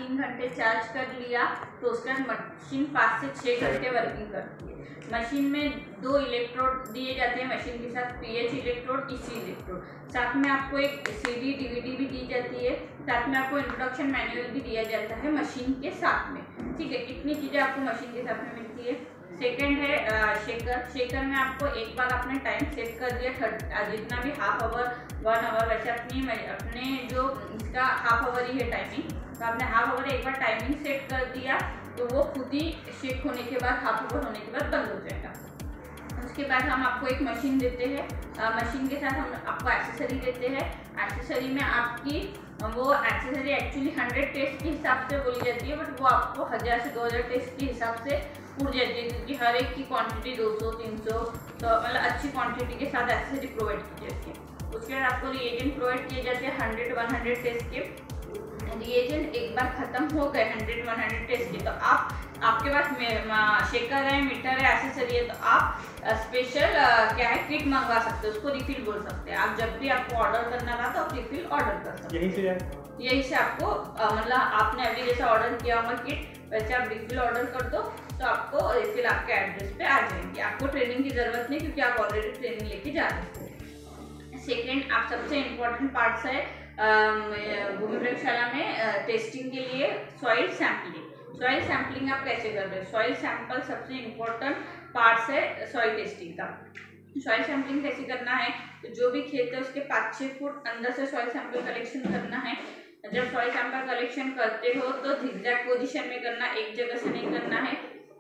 3 घंटे चार्ज कर लिया तो उसके बाद मशीन 5 से 6 घंटे वर्किंग करती है। मशीन में 2 इलेक्ट्रोड दिए जाते हैं मशीन के साथ, पीएच इलेक्ट्रोड, इसी इलेक्ट्रोड। साथ में आपको एक सीडी डीवीडी भी दी जाती है, साथ में आपको इंट्रोडक्शन मैनुअल भी दिया जाता है मशीन के साथ में। ठीक है, इतनी चीज़ें आपको मशीन के साथ में मिलती है। सेकंड है शेकर। शेकर में आपको एक बार आपने टाइम सेट कर दिया, जितना भी हाफ आवर 1 आवर, वैसे अपने जो इसका हाफ आवर ही है टाइमिंग, तो आपने हाफ आवर एक बार टाइमिंग सेट कर दिया तो वो खुद ही शेक होने के बाद, हाफ आवर होने के बाद बंद हो जाएगा। उसके बाद हम आपको एक मशीन देते हैं, मशीन के साथ हम आपको एक्सेसरी देते हैं। एक्सेसरी में आपकी वो एक्सेसरी एक्चुअली 100 टेस्ट के हिसाब से बोली जाती है, बट वो आपको 1000 से 2000 टेस्ट के हिसाब से उड़ जाती है, क्योंकि हर एक की क्वांटिटी 200-300, तो मतलब अच्छी क्वांटिटी के साथ एक्सेसरी प्रोवाइड की जाती है। उसके बाद आपको रिएजेंट प्रोवाइड किए जाते हैं 100-100 टेस्ट के। रिएजेंट एक बार खत्म हो गए 100-100 टेस्ट के, तो आपके पास शेकर है, मीटर है, एक्सेसरी है, तो आप स्पेशल क्या है किट मंगवा सकते हो, उसको रिफिल बोल सकते हैं। आप जब भी आपको ऑर्डर करना रहा तो आप रिफिल ऑर्डर कर सकते हैं। यही से आपको मतलब आपने अभी जैसा ऑर्डर किया होगा किट, वैसे आप रिफिल ऑर्डर कर दो तो आपको रिफिल आपके एड्रेस पे आ जाएंगे। आपको ट्रेनिंग की जरूरत नहीं, क्योंकि आप ऑलरेडी ट्रेनिंग लेके जा रहे हो। सेकेंड, आप सबसे इम्पोर्टेंट पार्ट्स है भूमि प्रयोगशाला में टेस्टिंग के लिए सॉइल सैंपलिंग। सॉइल सैंपलिंग आप कैसे कर रहे हो? सॉइल सैंपल सबसे इम्पोर्टेंट पार्ट्स है सॉइल टेस्टिंग का। सॉइल सैंपलिंग कैसे करना है? तो जो भी खेत है उसके 5-6 फुट अंदर से सॉइल सैंपल कलेक्शन करना है। जब सॉइल सैंपल कलेक्शन करते हो तो झिगजैग पोजीशन में करना, एक जगह से नहीं करना है।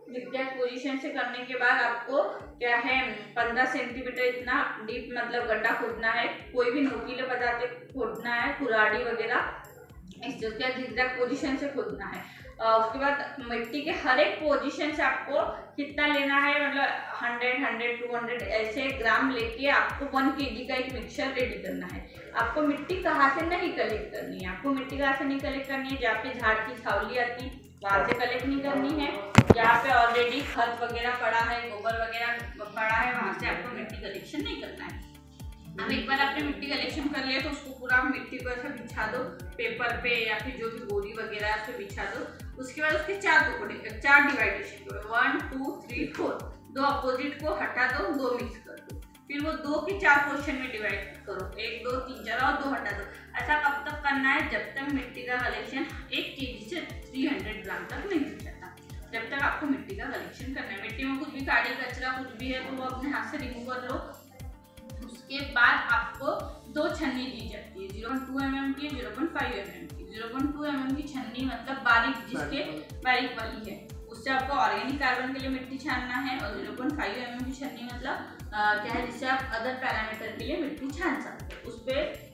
झिगजैग पोजीशन से करने के बाद आपको क्या है 15 सेंटीमीटर इतना डीप मतलब गड्ढा खोदना है। कोई भी नुकीले पदार्थ खोदना है, कुल्हाड़ी वगैरह, इससे झिगजैग पोजीशन से खोदना है। उसके बाद मिट्टी के हर एक पोजीशन से आपको कितना लेना है, मतलब 100, ऐसे ग्राम लेके आपको 1 kg का एक मिक्सचर रेडी करना है। आपको मिट्टी कहाँ से नहीं कलेक्ट करनी है, आपको मिट्टी कहाँ से नहीं कलेक्ट करनी है, जहाँ पे झाड़ की छावली आती वहाँ से कलेक्ट नहीं करनी है। जहाँ पे ऑलरेडी खत वगैरह पड़ा है, गोबर वगैरह पड़ा है, वहाँ से आपको मिट्टी कलेक्शन नहीं करना है। अब एक बार आपने मिट्टी कलेक्शन कर लिया तो उसको पूरा मिट्टी को ऐसा बिछा दो पेपर पे, या फिर जो भी बोरी वगैरह है उस पर बिछा दो। उसके बाद उसके 4 डिवाइडेशन करो, 1, 2, 3, 4। 2 अपोजिट को हटा दो, 2 मिक्स कर दो, फिर वो 2 के 4 पोर्शन में डिवाइड करो, 1, 2, 3, 4 और 2 हटा दो। ऐसा कब तक करना है? जब तक मिट्टी का कलेक्शन 1 kg से 300 ग्राम तक नहीं हो जाता, जब तक आपको मिट्टी का कलेक्शन करना है। मिट्टी में कुछ भी काड़ी कचरा कुछ भी है तो वो अपने हाथ से रिमूव कर लो। उसके बाद आपको 2 छन्नी दी जाती है, 0.2 mm की, 0.5 mm की। 0.2 mm की छन्नी मतलब बारीक, जिसके बारीक वाली है, उससे आपको ऑर्गेनिक कार्बन के लिए मिट्टी छानना है। और 0.5 mm की छन्नी मतलब क्या है, जिससे आप अदर पैरामीटर के लिए मिट्टी छान सकते हो। उस पर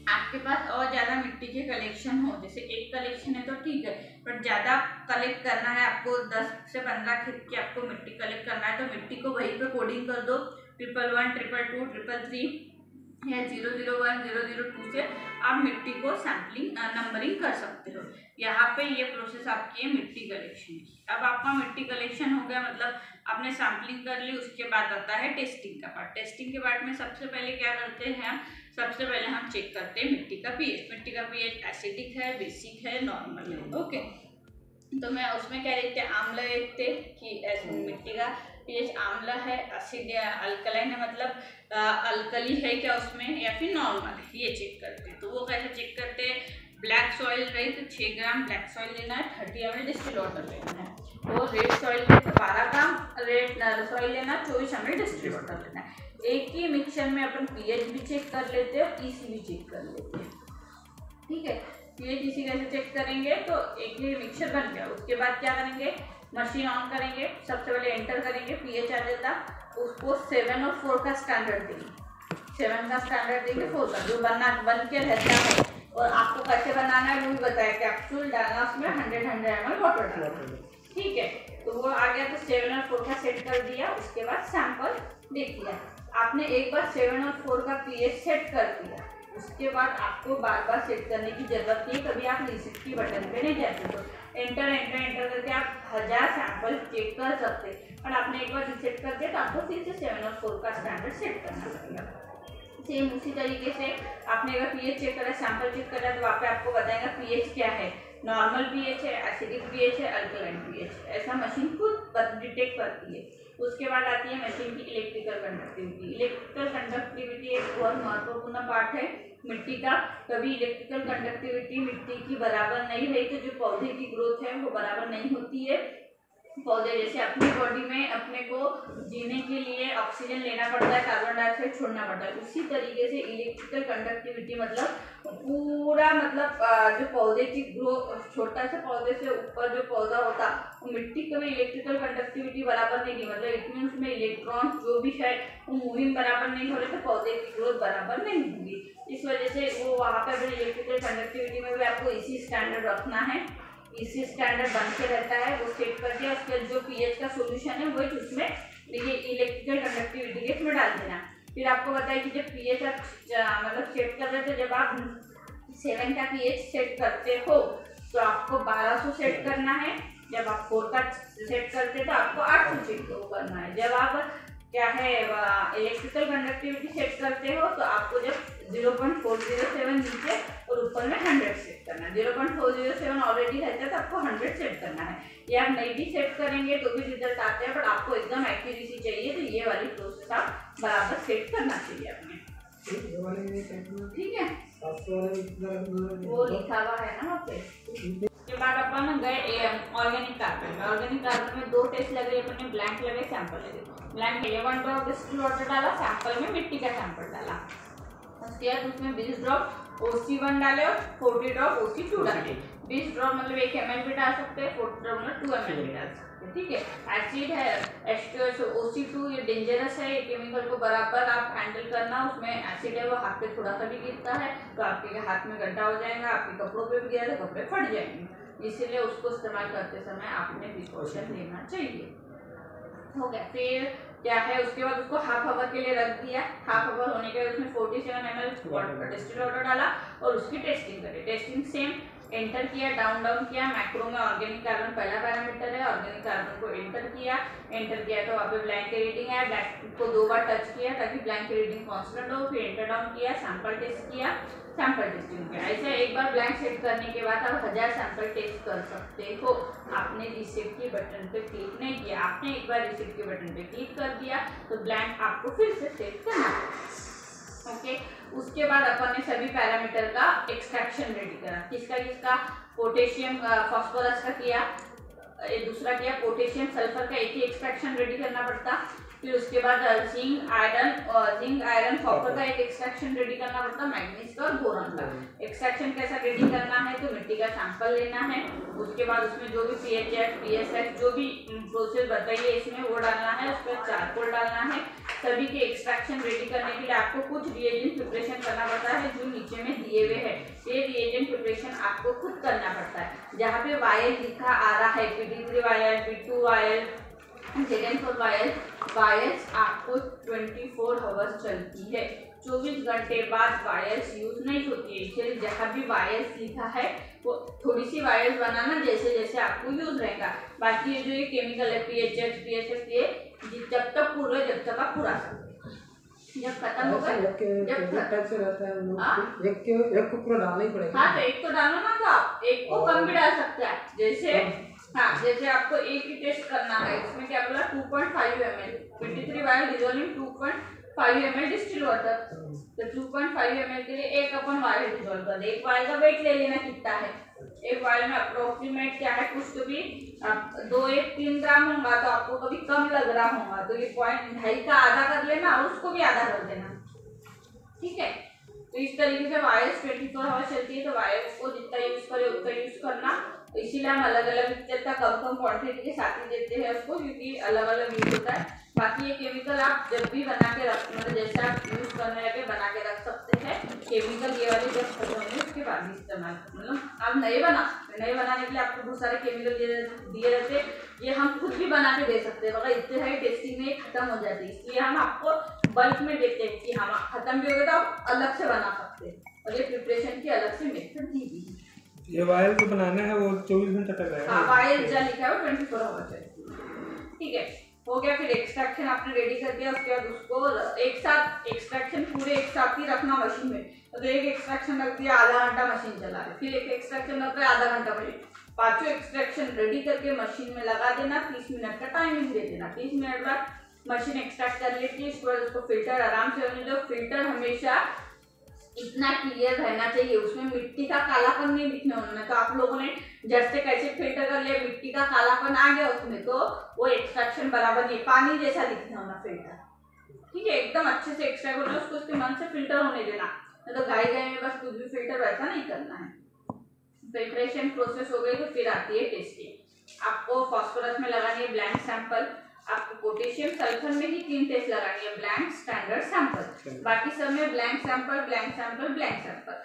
आपके पास और ज़्यादा मिट्टी के कलेक्शन हो, जैसे एक कलेक्शन है तो ठीक है, बट ज़्यादा कलेक्ट करना है आपको, 10 से 15 खेत की आपको मिट्टी कलेक्ट करना है, तो मिट्टी को वहीं पे कोडिंग कर दो 111, 222, 333 या 001, 002 से आप मिट्टी को सैम्पलिंग नंबरिंग कर सकते हो। यहाँ पे ये प्रोसेस आपकी है मिट्टी कलेक्शन की। अब आपका मिट्टी कलेक्शन हो गया, मतलब आपने सैम्पलिंग कर ली। उसके बाद आता है टेस्टिंग का पार्ट। टेस्टिंग के पार्ट में सबसे पहले क्या करते हैं, सबसे पहले हम चेक करते हैं मिट्टी का पीएच। मिट्टी का पीएच एसिडिक है, बेसिक है, नॉर्मल है। ओके, तो मैं उसमें क्या देखते हैं, आम्ल देखते कि मिट्टी का पीएच आम्ल है, एसिड या अल्कलाइन है, मतलब अल्कली है क्या उसमें, या फिर नॉर्मल है, ये चेक करते हैं। तो वो कैसे चेक करते हैं? ब्लैक सॉइल रही तो 6 ग्राम ब्लैक सॉइल लेना है, 30 ml डिस्टिल वाटर लेना है। और रेड सॉइल रही तो 12 ग्राम रेड सॉइल लेना, 24 ml डिस्टिल वाटर लेना है। एक ही मिक्सचर में अपन पीएच भी चेक कर लेते हैं और ईसी भी चेक कर लेते हैं। ठीक है, पीएच ईसी कैसे चेक करेंगे, तो एक ही मिक्सचर बन गया। उसके बाद क्या करेंगे, मशीन ऑन करेंगे, सबसे पहले एंटर करेंगे, पीएच आ जाता, उसको 7 और 4 का स्टैंडर्ड देंगे, 7 का स्टैंडर्ड देंगे, 4 का जो बन के रहता है। और आपको कैसे बनाना है वो भी बताया, कैप्सूल डालना, उसमें 100 ml वाटर डालना। ठीक है, तो वो आ गया, तो 7 और 4 का सेट कर दिया। उसके बाद सैंपल देख लिया आपने, एक बार 7 और 4 का पीएच सेट कर दिया, उसके बाद आपको बार बार सेट करने की जरूरत नहीं। कभी आप रिसीट की बटन पे नहीं जाते, तो एंटर करके आप 1000 सैंपल चेक कर सकते, और आपने एक बार रिसेट कर दिया तो आपको फिर से 7 और 4 का स्टैंडर्ड सेट करना पड़ेगा। सेम उसी तरीके से आपने अगर पीएच चेक करा, सैंपल चेक करा, तो वहाँ पे आपको बताएगा पीएच क्या है, नॉर्मल पीएच है, एसिडिक पीएच है, अल्कलाइन पीएच, ऐसा मशीन खुद डिटेक्ट करती है। उसके बाद आती है मशीन की इलेक्ट्रिकल कंडक्टिविटी। इलेक्ट्रिकल कंडक्टिविटी एक बहुत महत्वपूर्ण पार्ट है मिट्टी का। कभी इलेक्ट्रिकल कंडक्टिविटी मिट्टी की बराबर नहीं रही तो जो पौधे की ग्रोथ है वो बराबर नहीं होती है। पौधे जैसे अपनी बॉडी में अपने को जीने के लिए ऑक्सीजन लेना पड़ता है, कार्बन डाइऑक्साइड छोड़ना पड़ता है, उसी तरीके से इलेक्ट्रिकल कंडक्टिविटी मतलब पूरा जो पौधे की ग्रोथ, छोटा सा पौधे से ऊपर जो पौधा होता वो मिट्टी कभी इलेक्ट्रिकल कंडक्टिविटी बराबर नहीं की, मतलब इट मीन उसमें इलेक्ट्रॉन जो भी है वो मूविंग बराबर नहीं हो रहे तो पौधे की ग्रोथ बराबर नहीं होगी। इस वजह से वो वहाँ पर भी इलेक्ट्रिकल कंडक्टिविटी में भी आपको इसी स्टैंडर्ड रखना है, इसी स्टैंडर्ड बन के रहता है, वो सेट कर दिया। उसके जो पीएच का सॉल्यूशन है वो उसमें ये इलेक्ट्रिकल कंडक्टिविटी के इसमें डाल देना। फिर आपको बताया कि जब पीएच आप मतलब सेट कर रहे थे, जब आप 7 का पीएच सेट करते हो तो आपको 1200 सेट करना है, जब आप 4 का सेट करते तो आपको 800 सेट करना है। जब आप क्या है इलेक्ट्रिकल कंडक्टिविटी सेट करते हो तो आपको जब 0.407 नीचे और ऊपर में 100 सेट करना है। 0.407 ऑलरेडी रहता है तो आपको 100 सेट करना है। ये आप नहीं भी सेट करेंगे तो भी रिजल्ट आते हैं, बट आपको एकदम एक्यूरेसी चाहिए तो ये वाली प्रोसेस आप बराबर सेट करना चाहिए अपने। ठीक है, वो लिखा हुआ है ना वहाँ पे। उसके बाद अपन गए ऑर्गेनिक कार्बन। ऑर्गेनिक कार्बन में 2 टेस्ट लगे, अपन ने ब्लैंक लगे, सैंपल लगे। ब्लैंक में 1 ड्रॉप डिस्टिल्ड वाटर डाला, सैंपल में मिट्टी का सैंपल डाला। उसके बाद उसमें 20 ड्रॉप OC1 डाले और 40 ड्रॉप OC2 डाले। 20 ड्रॉप मतलब 1 ml भी डाल सकते हैं, 40 ड्रॉप मतलब 2 ml भी डाल सकते हैं। ठीक है, एसिड है H2SO OC2, ये डेंजरस है, ये केमिकल को बराबर आप हैंडल करना। उसमें एसिड है वो हाथ पे थोड़ा सा भी गिरता है तो आपके हाथ में गड्ढा हो जाएगा, आपके कपड़ों पे भी गिरा तो कपड़े फट जाएंगे, इसीलिए उसको इस्तेमाल करते समय आपने प्रिकॉशन लेना चाहिए। हो गया, फिर क्या है उसके बाद उसको हाफ आवर के लिए रख दिया। हाफ आवर होने के बाद उसमें 47 ml डिस्टिल्ड वाटर डाला और उसकी टेस्टिंग करी। टेस्टिंग सेम एंटर किया, डाउन किया। मैक्रो में ऑर्गेनिक कार्बन पहला पैरामीटर है, ऑर्गेनिक कार्बन को एंटर किया तो वहाँ पे ब्लैंक की रीडिंग है, ब्लैंक को 2 बार टच किया ताकि ब्लैंक की रीडिंग कांस्टेंट हो। फिर एंटर डाउन किया, सैंपल टेस्ट किया, सैंपल टेस्टिंग किया। ऐसे एक बार ब्लैंक सेट करने के बाद आप 1000 सैंपल टेस्ट कर सकते हो। आपने रिसीव के बटन पे क्लिक नहीं किया, आपने एक बार रिसीव के बटन पे क्लिक कर दिया तो ब्लैंक आपको फिर से सेट करना है। ओके, उसके बाद अपन ने सभी पैरामीटर का एक्सट्रैक्शन रेडी करा। किसका पोटेशियम फास्फोरस का किया, दूसरा किया पोटेशियम सल्फर का, एक ही एक्सट्रैक्शन रेडी करना पड़ता। फिर उसके बाद जिंक आयरन कॉपर का एक एक्सट्रैक्शन रेडी करना पड़ता, मैग्नीज का और बोरॉन का। एक्सट्रैक्शन कैसा रेडी करना है तो मिट्टी का सैंपल लेना है, उसके बाद उसमें जो भी PHF जो भी प्रोसेस बताइए इसमें वो डालना है, उसके बाद चारकोल डालना है। सभी के एक्सट्रैक्शन रेडी करने के लिए आपको कुछ रिएजेंट प्रिपरेशन करना पड़ता है जो नीचे में दिए हुए हैं। ये रिएजेंट प्रिपरेशन आपको खुद करना पड़ता है। जहाँ पे वायल लिखा आ रहा है PD3 vial, P2 vial, ZN4 vials आपको 24 आवर्स चलती है। 24 घंटे बाद वायल्स यूज नहीं होती है, इसलिए जहाँ भी वायल्स लिखा है वो थोड़ी सी वायल्स बनाना जैसे जैसे आपको यूज रहेगा। बाकी ये जो ये केमिकल है PHF ये जब तक पूरा जब तक आप पूरा सकते, जब खत्म होगा जब से रहता है एक को पूरा डालना ही पड़ेगा। हाँ तो एक तो डालो ना, तो आप एक को कम भी डाल सकते हैं। जैसे आपको एक ही टेस्ट करना है, इसमें क्या बोला 2.5 ml PD3 vial dissolving 2.5 ml distilled water, तो 2.5 ml के लिए एक अपन वायल डिजोल्व कर दे। एक वायल का वेट ले लेना कितना है, एक वायल में अप्रोक्सीमेट क्या है, कुछ तो भी 2-3 ग्राम होगा तो आपको कभी कम लग रहा होगा तो ये 0.2 का आधा कर लेना और उसको भी आधा कर देना। ठीक है, तो इस तरीके से वायर्स 24 आवर्स चलती है, तो वायर्स को जितना यूज करे उतना यूज करना। इसीलिए हम अलग अलग जितना कम क्वांटिटी के साथ ही देते हैं उसको, क्योंकि अलग अलग यूज होता है। बाकी ये केमिकल आप जब भी बना के रख, मतलब जैसे आप यूज करने लगे बना के रख सकते हैं। केमिकल ये वाली जब खत्म होंगे उसके बाद ही इस्तेमाल, मतलब आप नए बनाने के लिए आपको बहुत सारे केमिकल दिए रहते हैं, ये हम खुद भी बना के दे सकते हैं, मगर इतने सारी टेस्टिंग में खत्म हो जाती है, इसलिए हम आपको बल्क में देते हैं कि हम खत्म भी हो गए तो आप अलग से बना सकते हैं। और ये प्रिपरेशन की अलग से मेथड दी गई है। ये वायल जो बनाना है वो 24 घंटे तक रहेगा। हाँ, वायल जहाँ लिखा है वो 24 आवर्स है। ठीक है, हो गया। फिर एक्सट्रैक्शन आपने रेडी कर दिया, उसके बाद उसको एक साथ एक्सट्रैक्शन पूरे एक साथ ही रखना मशीन में। तो एक एक्सट्रैक्शन रख दिया, आधा घंटा मशीन चला रहे, फिर एक एक्सट्रैक्शन रख दिया, आधा घंटा मशीन, पांचों एक्सट्रैक्शन रेडी करके मशीन में लगा देना। 30 मिनट का टाइमिंग दे देना। 30 मिनट बाद मशीन एक्सट्रैक्ट कर लेती है। इसके बाद उसको फिल्टर आराम से होने दो। फिल्टर हमेशा इतना क्लियर रहना चाहिए, उसमें मिट्टी का कालापन नहीं दिखने होना। तो आप लोगों ने जड़ से कैसे फिल्टर कर लिया, मिट्टी का कालापन आ गया उसमें, तो वो एक्सट्रैक्शन बराबर नहीं, पानी जैसा दिखने होना फिल्टर। ठीक है, एकदम अच्छे से एक्सट्रैक्ट होना, उसको उसके मन से फिल्टर होने देना। तो गाय गाय में बस कुछ भी फिल्टर वैसा नहीं करना है। फिल्ट्रेशन प्रोसेस हो गई तो फिर आती है टेस्टिंग। आपको फास्फोरस में लगानी है ब्लैंक सैंपल, आपको पोटेशियम सल्फर में ही 3 टेस्ट लगानी है, ब्लैंक, स्टैंडर्ड, सैंपल। बाकी सब में blank sample, blank sample, blank sample.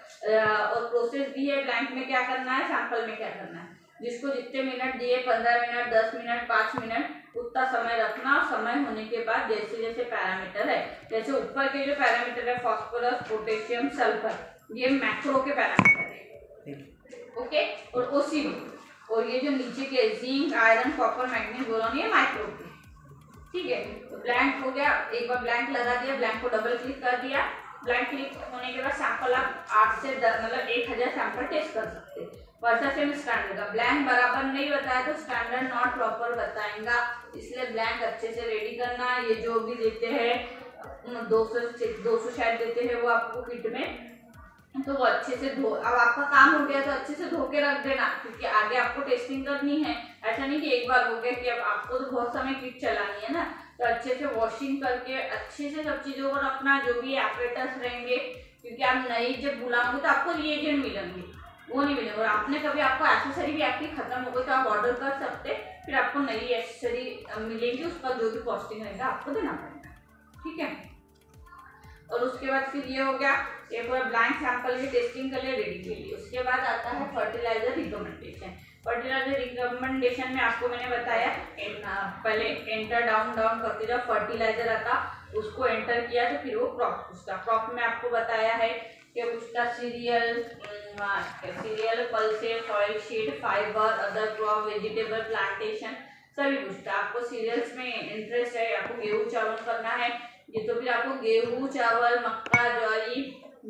और प्रोसेस भी है, ब्लैंक में क्या करना है, सैंपल में क्या करना है। जिसको जितने मिनट दिए, 15 मिनट, 10 मिनट, 5 मिनट, उतना समय रखना। और समय होने के बाद जैसे जैसे पैरामीटर है, जैसे ऊपर के जो पैरामीटर है फास्फोरस, पोटेशियम, सल्फर, ये मैक्रो के पैरामीटर है, ओके। और ओसी, और ये जो नीचे के zinc, iron, copper, manganese, boron, ये माइक्रो के। ठीक है, तो ब्लैंक हो गया। एक बार ब्लैंक लगा दिया, ब्लैंक को डबल क्लिक कर दिया। ब्लैंक क्लिक होने के बाद सैंपल आप 8 से 10 मतलब 1000 सैंपल टेस्ट कर सकते हैं। वैसा सेम स्टैंडर्ड का ब्लैंक बराबर नहीं बताया तो स्टैंडर्ड नॉट प्रॉपर बताएगा, इसलिए ब्लैंक अच्छे से रेडी करना। ये जो भी देते हैं 200 शायद देते हैं वो आपको किट में, तो वो अच्छे से धो। अब आपका काम हो गया तो अच्छे से धो के रख देना, क्योंकि आगे आपको टेस्टिंग करनी है। ऐसा नहीं कि एक बार हो गया, कि अब आपको तो बहुत समय किट चलानी है ना, तो अच्छे से वॉशिंग करके अच्छे से सब चीज़ों को रखना, जो भी एपरेटस रहेंगे। क्योंकि आप नई जब बुलाओगे तो आपको रिएजेंट मिलेंगे, वो नहीं मिलेंगे। और आपने कभी आपको एक्सेसरी भी आपकी खत्म हो गई तो आप ऑर्डर कर सकते, फिर आपको नई एक्सेसरी मिलेगी, उसका जो भी कॉस्टिंग रहेगा आपको देना पड़ेगा। ठीक है, और उसके बाद फिर ये हो गया, ये पूरा ब्लैंक सैंपल की टेस्टिंग के लिए रेडी के लिए। उसके बाद आता है फर्टिलाइजर रिकमेंडेशन। फर्टिलाइजर रिकमेंडेशन में आपको मैंने बताया पहले एंटर डाउन डाउन करते जाओ, फर्टिलाइजर आता उसको एंटर किया तो फिर वो क्रॉप पूछता। क्रॉप में आपको बताया है कि पूछता serial, pulses, soil sheet, fibre, other crop, vegetable, plantation, सभी पूछता। आपको सीरियल्स में इंटरेस्ट है, आपको गेहूँ चावल करना है, ये तो फिर आपको गेहूँ चावल, मक्का, ज्वारी,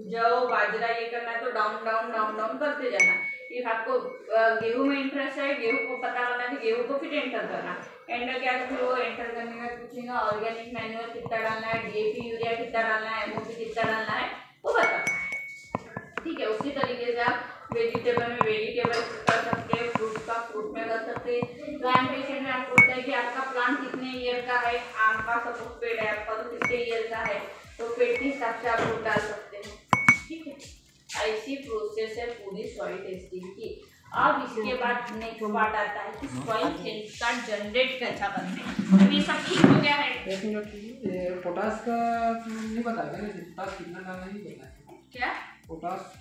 जौ, बाजरा ये करना है, तो डाउन डाउन डाउन डाउन करते जाना। फिर आपको गेहूँ में इंटरेस्ट है, गेहूँ को पता करना है, गेहूँ को फिर एंटर करना। एंटर किया तो फिर वो एंटर करने का पूछेगा ऑर्गेनिक मैन्यूअर कितना डालना है, डीएपी यूरिया कितना डालना है, एमओपी कितना डालना है, वो बताता है। ठीक है, उसी तरीके से आप वेजिटेबल में वेजिटेबल कर सकते हैं, फ्रूट का फ्रूट में कर सकते हैं। प्लांटेशन में आपको होता है कि आपका प्लांट कितने ईयर का है, आम का सपोज पेड़ है आपका तो कितने ईयर का है, तो पेड़ के हिसाब से आप फ्रूट डाल सकते हैं। ठीक है, ऐसी प्रोसेस है पूरी सॉइल टेस्टिंग की। अब इसके बाद नेक्स्ट पार्ट आता है कि सॉइल हेल्थ कार्ड जनरेट कैसा करते हैं। अब ये सब ठीक हो गया है। एक मिनट, पोटास का नहीं बताया, पोटास कितना डालना नहीं बताया क्या? पोटास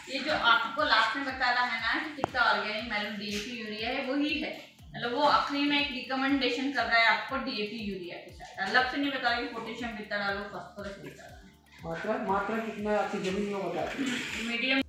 ये जो आपको लास्ट में बता रहा है ना कि कितना ऑर्गेनिक मैन्यूर डीएपी यूरिया है, वही है। मतलब वो आखिरी में एक रिकमेंडेशन कर रहा है आपको डीएपी यूरिया के साथ, अलग से नहीं बता रहा कि पोटेशियम कितना डालो, फास्फोरस कितना डालो। मात्रा कितना आपकी जमीन में बताया, मीडियम